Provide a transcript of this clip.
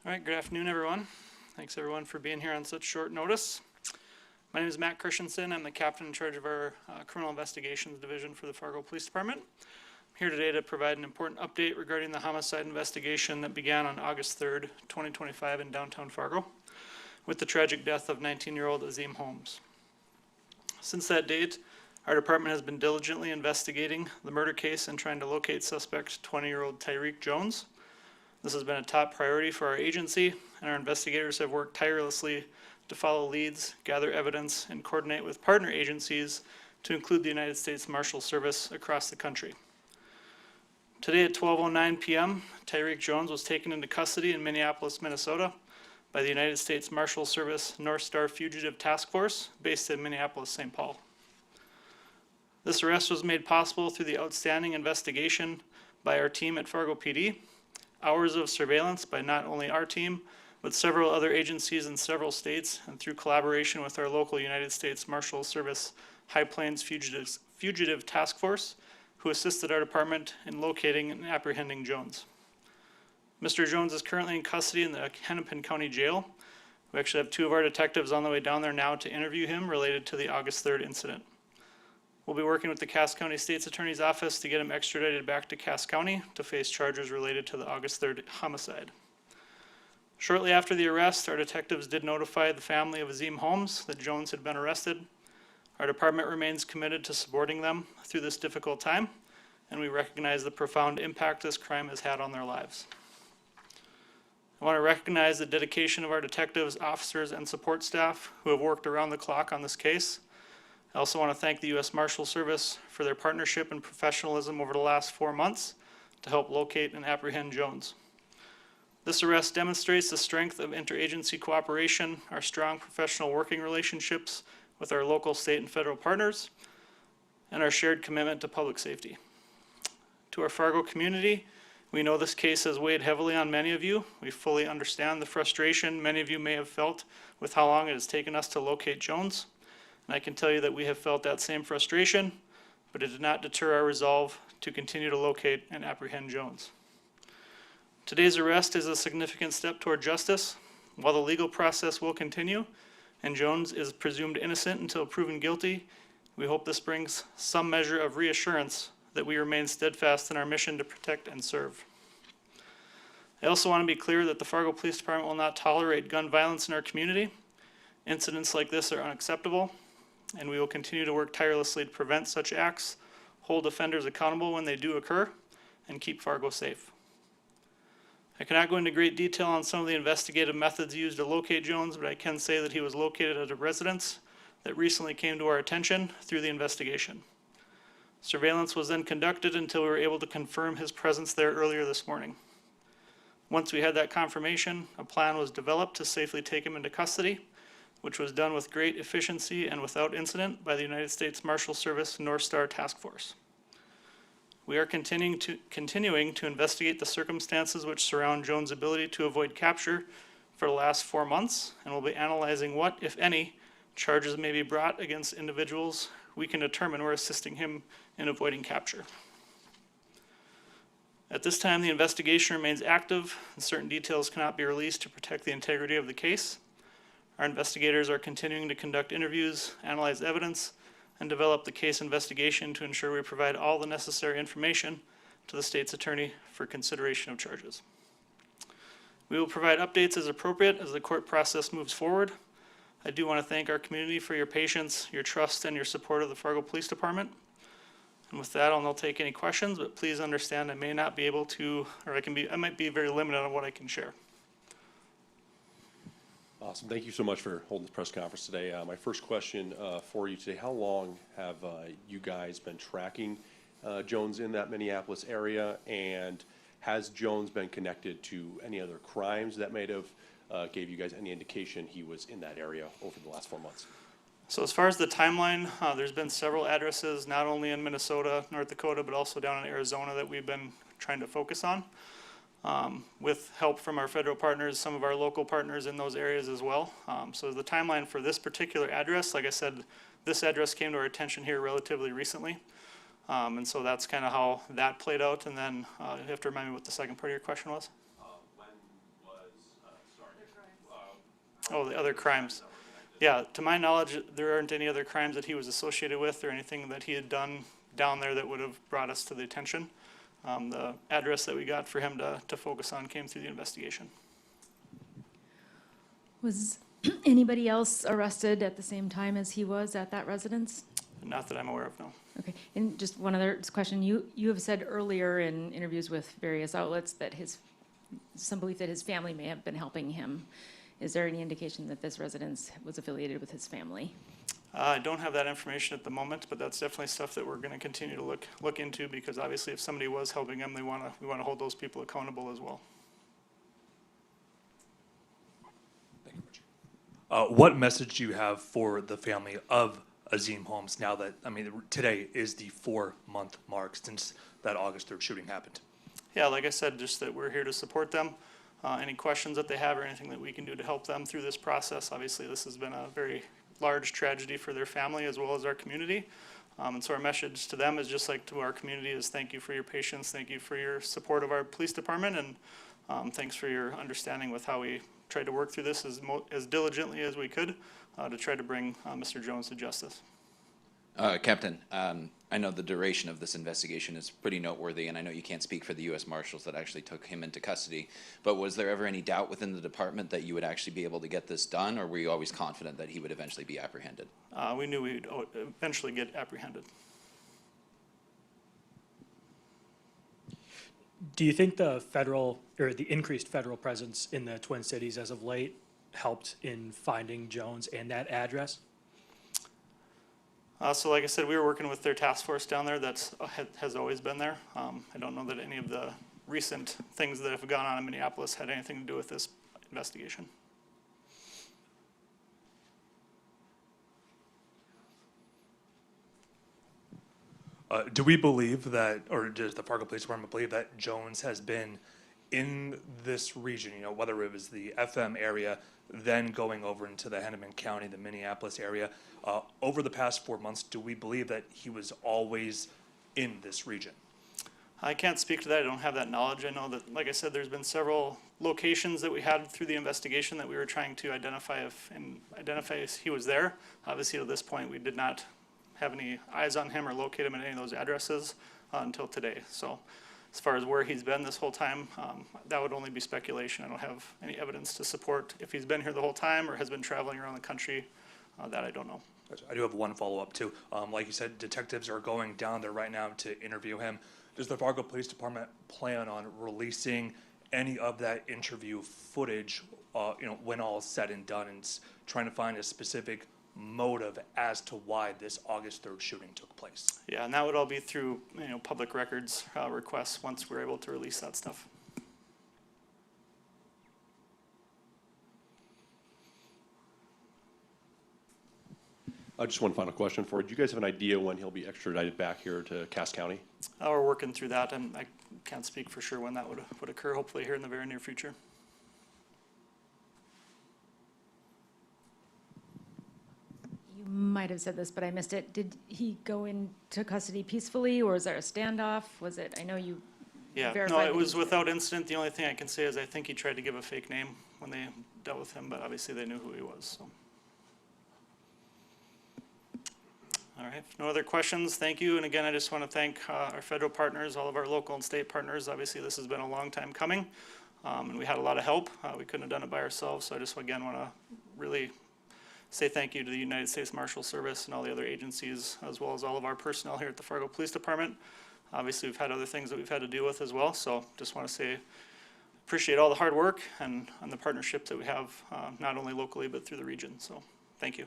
All right, good afternoon, everyone. Thanks, everyone, for being here on such short notice. My name is Matt Christensen. I'm the captain in charge of our Criminal Investigations Division for the Fargo Police Department. I'm here today to provide an important update regarding the homicide investigation that began on August 3rd, 2025 in downtown Fargo with the tragic death of 19-year-old Azim Holmes. Since that date, our department has been diligently investigating the murder case and trying to locate suspect 20-year-old Tyreek Jones. This has been a top priority for our agency, and our investigators have worked tirelessly to follow leads, gather evidence, and coordinate with partner agencies to include the United States Marshal Service across the country. Today at 12:09 p.m., Tyreek Jones was taken into custody in Minneapolis, Minnesota by the United States Marshal Service North Star Fugitive Task Force based in Minneapolis, St. Paul. This arrest was made possible through the outstanding investigation by our team at Fargo PD, hours of surveillance by not only our team, but several other agencies in several states, and through collaboration with our local United States Marshal Service High Plains Fugitive Task Force, who assisted our department in locating and apprehending Jones. Mr. Jones is currently in custody in the Hennepin County Jail. We actually have two of our detectives on the way down there now to interview him related to the August 3rd incident. We'll be working with the Cass County State's Attorney's Office to get him extradited back to Cass County to face charges related to the August 3rd homicide. Shortly after the arrest, our detectives did notify the family of Azim Holmes that Jones had been arrested. Our department remains committed to supporting them through this difficult time, and we recognize the profound impact this crime has had on their lives. I want to recognize the dedication of our detectives, officers, and support staff who have worked around the clock on this case. I also want to thank the U.S. Marshal Service for their partnership and professionalism over the last 4 months to help locate and apprehend Jones. This arrest demonstrates the strength of interagency cooperation, our strong professional working relationships with our local, state, and federal partners, and our shared commitment to public safety. To our Fargo community, we know this case has weighed heavily on many of you. We fully understand the frustration many of you may have felt with how long it has taken us to locate Jones. And I can tell you that we have felt that same frustration, but it did not deter our resolve to continue to locate and apprehend Jones. Today's arrest is a significant step toward justice. While the legal process will continue and Jones is presumed innocent until proven guilty, we hope this brings some measure of reassurance that we remain steadfast in our mission to protect and serve. I also want to be clear that the Fargo Police Department will not tolerate gun violence in our community. Incidents like this are unacceptable, and we will continue to work tirelessly to prevent such acts, hold offenders accountable when they do occur, and keep Fargo safe. I cannot go into great detail on some of the investigative methods used to locate Jones, but I can say that he was located at a residence that recently came to our attention through the investigation. Surveillance was then conducted until we were able to confirm his presence there earlier this morning. Once we had that confirmation, a plan was developed to safely take him into custody, which was done with great efficiency and without incident by the United States Marshal Service North Star Task Force. We are continuing to investigate the circumstances which surround Jones' ability to avoid capture for the last 4 months, and will be analyzing what, if any, charges may be brought against individuals we can determine were assisting him in avoiding capture. At this time, the investigation remains active, and certain details cannot be released to protect the integrity of the case. Our investigators are continuing to conduct interviews, analyze evidence, and develop the case investigation to ensure we provide all the necessary information to the state's attorney for consideration of charges. We will provide updates as appropriate as the court process moves forward. I do want to thank our community for your patience, your trust, and your support of the Fargo Police Department. And with that, I'll not take any questions, but please understand I may not be able to, or I might be very limited on what I can share. Awesome. Thank you so much for holding this press conference today. My first question for you today, how long have you guys been tracking Jones in that Minneapolis area, and has Jones been connected to any other crimes that might have gave you guys any indication he was in that area over the last 4 months? So as far as the timeline, there's been several addresses, not only in Minnesota, North Dakota, but also down in Arizona that we've been trying to focus on. With help from our federal partners, some of our local partners in those areas as well. So the timeline for this particular address, like I said, this address came to our attention here relatively recently. And so that's kind of how that played out. And then you have to remind me what the second part of your question was. When was Oh, the other crimes. Yeah, to my knowledge, there aren't any other crimes that he was associated with or anything that he had done down there that would have brought us to the attention. The address that we got for him to focus on came through the investigation. Was anybody else arrested at the same time as he was at that residence? Not that I'm aware of, no. Okay, and just one other question. You have said earlier in interviews with various outlets that some belief that his family may have been helping him. Is there any indication that this residence was affiliated with his family? I don't have that information at the moment, but that's definitely stuff that we're going to continue to look into, because obviously if somebody was helping him, we want to hold those people accountable as well. Thank you, Richard. What message do you have for the family of Azim Holmes now that, I mean, today is the 4-month mark since that August 3rd shooting happened? Yeah, like I said, just that we're here to support them. Any questions that they have or anything that we can do to help them through this process. Obviously, this has been a very large tragedy for their family as well as our community. And so our message to them is just like to our community is thank you for your patience, thank you for your support of our police department, and thanks for your understanding with how we tried to work through this as diligently as we could to try to bring Mr. Jones to justice. Captain, I know the duration of this investigation is pretty noteworthy, and I know you can't speak for the U.S. Marshals that actually took him into custody, but was there ever any doubt within the department that you would actually be able to get this done, or were you always confident that he would eventually be apprehended? We knew we'd eventually get apprehended. Do you think the federal, or the increased federal presence in the Twin Cities as of late helped in finding Jones and that address? So like I said, we were working with their task force down there that has always been there. I don't know that any of the recent things that have gone on in Minneapolis had anything to do with this investigation. Do we believe that, or does the Fargo Police Department believe that Jones has been in this region, you know, whether it was the FM area, then going over into the Hennepin County, the Minneapolis area, over the past 4 months, do we believe that he was always in this region? I can't speak to that. I don't have that knowledge. I know that, like I said, there's been several locations that we had through the investigation that we were trying to identify if he was there. Obviously, to this point, we did not have any eyes on him or locate him at any of those addresses until today. So as far as where he's been this whole time, that would only be speculation. I don't have any evidence to support if he's been here the whole time or has been traveling around the country. That I don't know. I do have one follow-up too. Like you said, detectives are going down there right now to interview him. Does the Fargo Police Department plan on releasing any of that interview footage, you know, when all is said and done, and trying to find a specific motive as to why this August 3rd shooting took place? Yeah, and that would all be through, you know, public records requests once we're able to release that stuff. Just one final question for you. Do you guys have an idea when he'll be extradited back here to Cass County? We're working through that, and I can't speak for sure when that would occur, hopefully here in the very near future. You might have said this, but I missed it. Did he go into custody peacefully, or was there a standoff? Was it, I know you Yeah, no, verified it that was he- without incident. The only thing I can say is I think he tried to give a fake name when they dealt with him, but obviously they knew who he was, so. All right, if no other questions, thank you. And again, I just want to thank our federal partners, all of our local and state partners. Obviously, this has been a long time coming, and we had a lot of help. We couldn't have done it by ourselves, so I just again want to really say thank you to the United States Marshal Service and all the other agencies, as well as all of our personnel here at the Fargo Police Department. Obviously, we've had other things that we've had to deal with as well, so just want to say appreciate all the hard work and the partnership that we have, not only locally but through the region. So thank you.